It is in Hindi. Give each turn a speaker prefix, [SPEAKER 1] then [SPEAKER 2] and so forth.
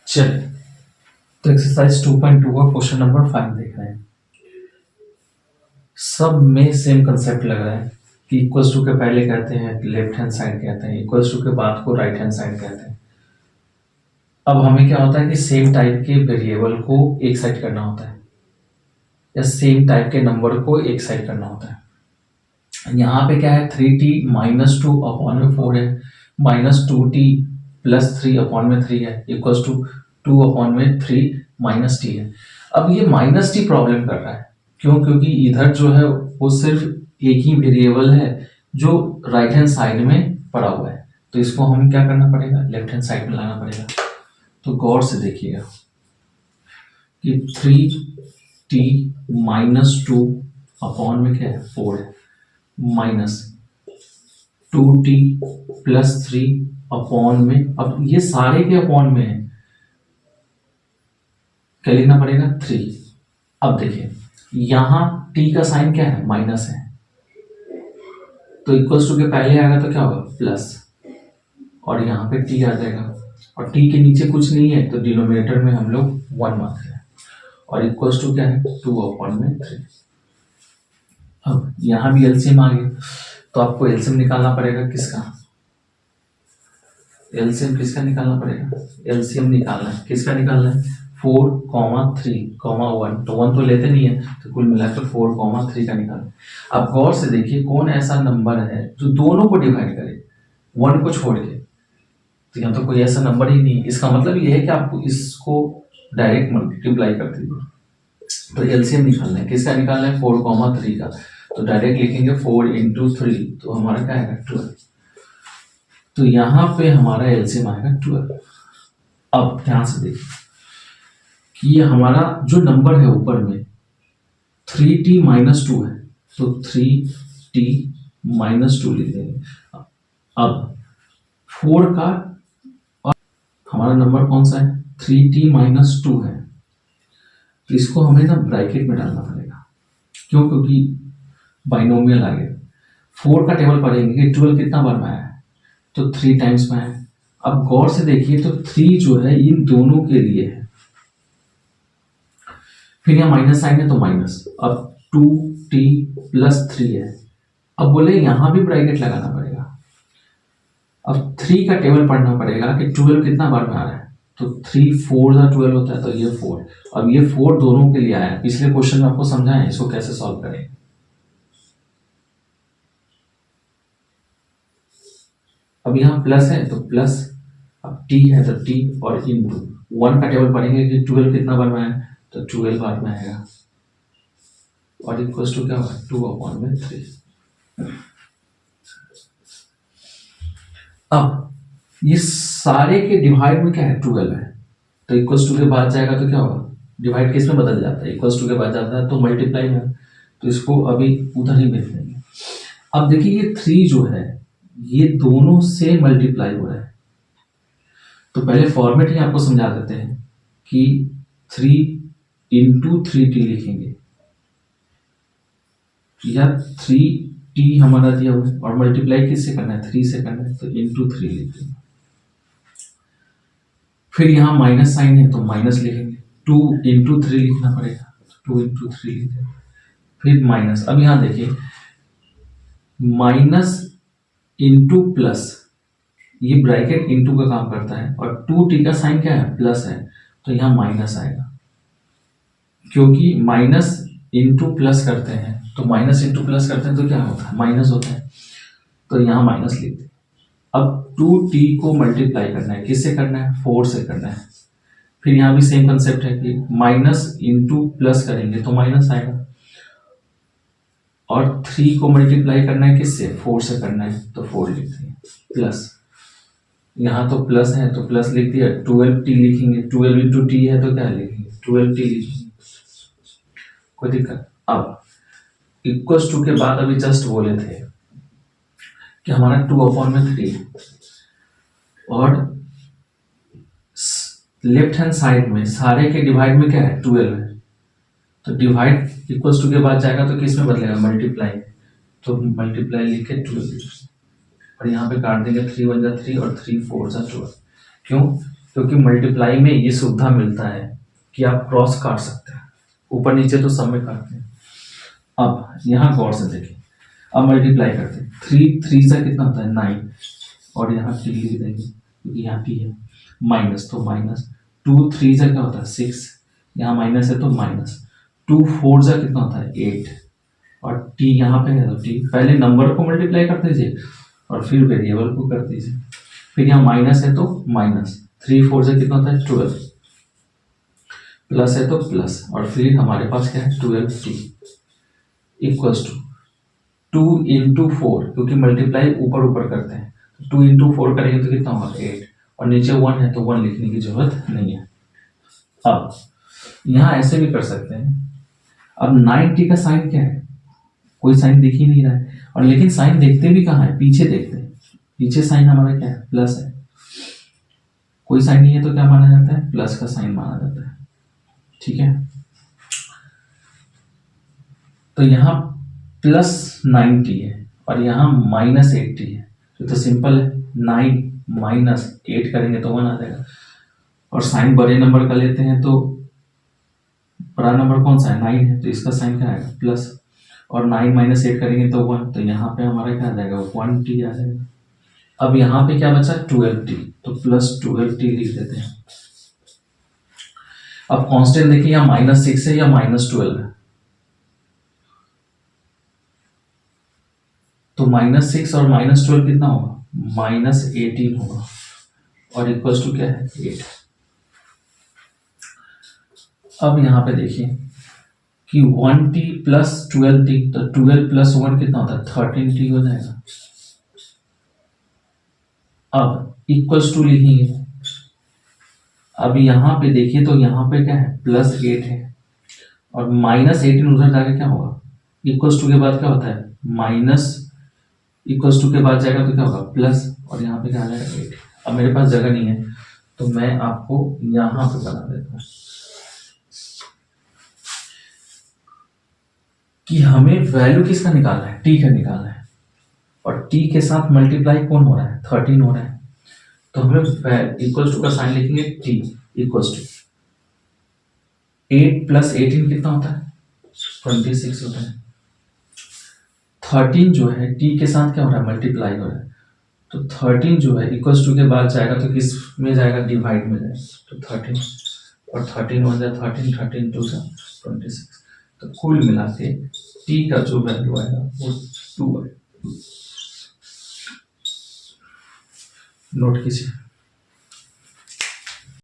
[SPEAKER 1] चलिए, तो एक्सरसाइज 2.2 का क्वेश्चन नंबर 5 देख रहे हैं। सब में सेम कंसेप्ट लग रहा है कि इक्वल्स टू के पहले कहते हैं लेफ्ट हैंड साइड कहते हैं, इक्वल्स टू के बाद को राइट हैंड साइड कहते हैं। अब हमें क्या होता है कि सेम टाइप के वेरिएबल को एक साइड करना होता है या सेम टाइप के नंबर को एक साइड करना होता है। यहाँ पे क्या है, 3t माइनस टू अपॉन में 4 है, माइनस 2t प्लस 3 अपॉन में 3 है, इक्वल्स टू 2 अपॉन में 3 माइनस टी है। अब ये माइनस टी प्रॉब्लम कर रहा है, क्यों? क्योंकि इधर जो है वो सिर्फ एक ही वेरिएबल है जो राइट हैंड साइड में पड़ा हुआ है, तो इसको हम क्या करना पड़ेगा, लेफ्ट हैंड साइड में लाना पड़ेगा। तो गौर से देखिएगा कि 3t माइनस टू अपॉन में क्या है, 4 है, माइनस 2t प्लस 3 अपॉन में, अब ये सारे के अपॉन में है, क्या लिखना पड़ेगा, 3। अब देखिए यहां t का साइन क्या है, माइनस है, तो इक्वल्स टू के पहले आएगा तो क्या होगा, प्लस, और यहाँ पे t आ जाएगा, और t के नीचे कुछ नहीं है तो डिनोमिनेटर में हम लोग 1 मान रहे हैं, और इक्वल्स टू क्या है, 2 अपॉन में 3। अब यहाँ भी एलसीएम आ गया, तो आपको एलसीएम निकालना पड़ेगा, किसका एलसीएम, किसका निकालना पड़ेगा, एलसीएम निकालना है, किसका निकालना है, 4, 3, 1, तो 1 तो लेते नहीं है, तो कुल मिलाकर 4, 3 का निकालना। अब गौर से देखिए कौन ऐसा नंबर है जो दोनों को डिवाइड करे 1 को छोड़ के, तो यहाँ तो कोई ऐसा नंबर ही नहीं है। इसका मतलब ये है कि आपको इसको डायरेक्ट मल्टीप्लाई कर दीजिए। तो एलसीएम निकालना है, किसका निकालना है, 4, 3 का, तो डायरेक्ट लिखेंगे 4 इंटू 3, तो हमारा क्या आएगा, 12। तो यहाँ पे हमारा एलसीएम आएगा 12। अब ध्यान से देखिए कि ये हमारा जो नंबर है ऊपर में 3t माइनस 2 है, तो 3t माइनस 2 लिख देंगे। अब 4 का, और हमारा नंबर कौन सा है, 3t माइनस 2 है, तो इसको हमें ना ब्रैकेट में डालना पड़ेगा, क्यों? क्योंकि बाइनोमियल आ गया। 4 का टेबल पढ़ेंगे कि 12 कितना बार में आया है, तो 3 टाइम्स में है। अब गौर से देखिए तो 3 जो है इन दोनों के लिए है, फिर यहाँ माइनस साइन है तो माइनस, अब 2t प्लस 3 है। अब बोले यहां भी ब्रैकेट लगाना पड़ेगा। अब 3 का टेबल पढ़ना पड़ेगा कि 12 कितना बार में आ रहा है, तो 3 4 12 होता है, तो ये 4। अब ये 4 दोनों के लिए आया है, पिछले क्वेश्चन में आपको समझाएं इसको कैसे सॉल्व करें। अब यहाँ प्लस है तो प्लस, अब t है तो t, और इंटू 1 का टेबल पढ़ेंगे कि 12 कितना बार में आया, तो 12 बार में आएगा, और इक्वल्स टू क्या होगा, 2 अपॉन में 3। अब ये सारे के डिवाइड में क्या है, 12 है, तो इक्वल्स टू के बाद जाएगा तो क्या होगा, डिवाइड किस में बदल जाता है, इक्वल्स टू के बाद जाता है तो मल्टीप्लाई में, तो इसको अभी उधर ही भेज देंगे। अब देखिए ये 3 जो है ये दोनों से मल्टीप्लाई हो रहा है, तो पहले फॉर्मेट ही आपको समझा देते हैं कि 3 इंटू 3t लिखेंगे, या 3t हमारा दिया हुआ है, और मल्टीप्लाई किससे करना है, 3 से करना है, तो इंटू 3 लिखेंगे। फिर यहाँ माइनस साइन है तो माइनस लिखेंगे, 2 इंटू 3 लिखना पड़ेगा, 2 इंटू 3 लिखेंगे, फिर माइनस। अब यहाँ देखिए माइनस इंटू प्लस, ये ब्रैकेट इंटू का काम करता है, और 2t का साइन क्या है, प्लस है, तो यहाँ माइनस आएगा, क्योंकि माइनस इंटू प्लस करते हैं, तो माइनस इंटू प्लस करते हैं तो क्या होता है, माइनस होता है, तो यहाँ माइनस लिखते हैं। अब 2t को मल्टीप्लाई करना है, किससे करना है, 4 से करना है। फिर यहाँ भी सेम कंसेप्ट है कि माइनस इंटू प्लस करेंगे तो माइनस आएगा, और 3 को मल्टीप्लाई करना है किससे, 4 से करना है, तो 4 लिख देंगे, प्लस, यहाँ तो प्लस है तो प्लस लिख दिया, 12t लिखेंगे, 12 इंटू टी है तो क्या लिखेंगे, 12t लिखेंगे, कोई दिक्कत। अब इक्वल्स टू के बाद अभी जस्ट बोले थे कि हमारा 2 अपॉन में 3, और लेफ्ट हैंड साइड में सारे के डिवाइड में क्या है, 12 है, तो डिवाइड इक्वल्स टू के बाद जाएगा तो किस में बदलेगा, मल्टीप्लाई, तो मल्टीप्लाई लिख के 12, और यहाँ पे काट देंगे, 3 1 जा 3 और 3 4 जा 12। क्यों? क्योंकि मल्टीप्लाई में ये सुविधा मिलता है कि आप क्रॉस काट सकते हैं, ऊपर नीचे तो सब में काटते हैं। अब यहाँ गौर से देखिए, अब मल्टीप्लाई करते हैं, 3 3 से कितना होता है 9, और यहाँ टी लिख देंगे क्योंकि यहाँ टी है, माइनस तो माइनस, 2 3 से क्या होता है 6, यहाँ माइनस है तो माइनस, 2 4 से कितना होता है 8, और टी यहाँ पे है तो टी, पहले नंबर को मल्टीप्लाई कर दीजिए और फिर वेरिएबल को कर दीजिए, फिर यहाँ माइनस है तो माइनस, 3 4 से कितना होता है 12, प्लस है तो प्लस, और फिर हमारे पास क्या है 12t इक्वल्स टू 2 इंटू 4, क्योंकि मल्टीप्लाई ऊपर ऊपर करते हैं, 2 इंटू 4 करेंगे तो कितना होगा 8, और नीचे 1 है तो 1 लिखने की जरूरत नहीं है। अब यहाँ ऐसे भी कर सकते हैं, अब 9t का साइन क्या है, कोई साइन दिख ही नहीं रहा है, और लेकिन साइन देखते भी कहाँ है, पीछे देखते हैं, पीछे साइन हमारा क्या है प्लस है, कोई साइन नहीं है तो क्या माना जाता है प्लस का साइन माना जाता है, ठीक है। तो यहाँ प्लस 9t है और यहाँ माइनस 8t है, तो सिंपल है, 9 माइनस 8 करेंगे तो 1 आ जाएगा, और साइन बड़े नंबर का लेते हैं तो बड़ा नंबर कौन सा है 9 है, तो इसका साइन क्या आएगा प्लस, और 9 माइनस 8 करेंगे तो 1, तो यहाँ पे हमारा क्या आ जाएगा 1t आ जाएगा। अब यहाँ पे क्या बचा 12t, तो प्लस 12t लिख देते हैं। अब कांस्टेंट देखिए यहाँ -6 है या -12 है, तो -6 और -12 कितना होगा -18 होगा, और इक्वल्स टू क्या है 8। अब यहाँ पे देखिए कि 1t प्लस 12t, तो 12 प्लस 1 कितना होता है 13t हो जाएगा। अब इक्वल्स टू लिखेंगे, अब यहाँ पे देखिए तो यहाँ पे क्या है +8 है, और -18 उधर जाके क्या होगा, इक्वल्स टू के बाद क्या होता है माइनस, इक्वल्स टू के बाद जाएगा तो क्या होगा प्लस, और यहाँ पे क्या आ जाएगा 8। अब मेरे पास जगह नहीं है तो मैं आपको यहाँ पे बना देता हूँ कि हमें वैल्यू किसका निकालना है, t का निकालना है, और t के साथ मल्टीप्लाई कौन हो रहा है 13 हो रहा है, तो हमें इक्वल्स टू का साइन लिखेंगे t इक्वल्स टू 8 प्लस 18 कितना होता है 26 होता है। 13 जो है t के साथ क्या हो रहा है मल्टीप्लाई हो रहा है, तो 13 जो है इक्वल्स टू के बाद जाएगा तो किस में जाएगा डिवाइड में जाएगा, तो 13 और 13 हो जाए 13 13 2 जा 26, तो कुल मिला के t का जो वैल्यू आएगा वो 2 है। नोट कीजिए।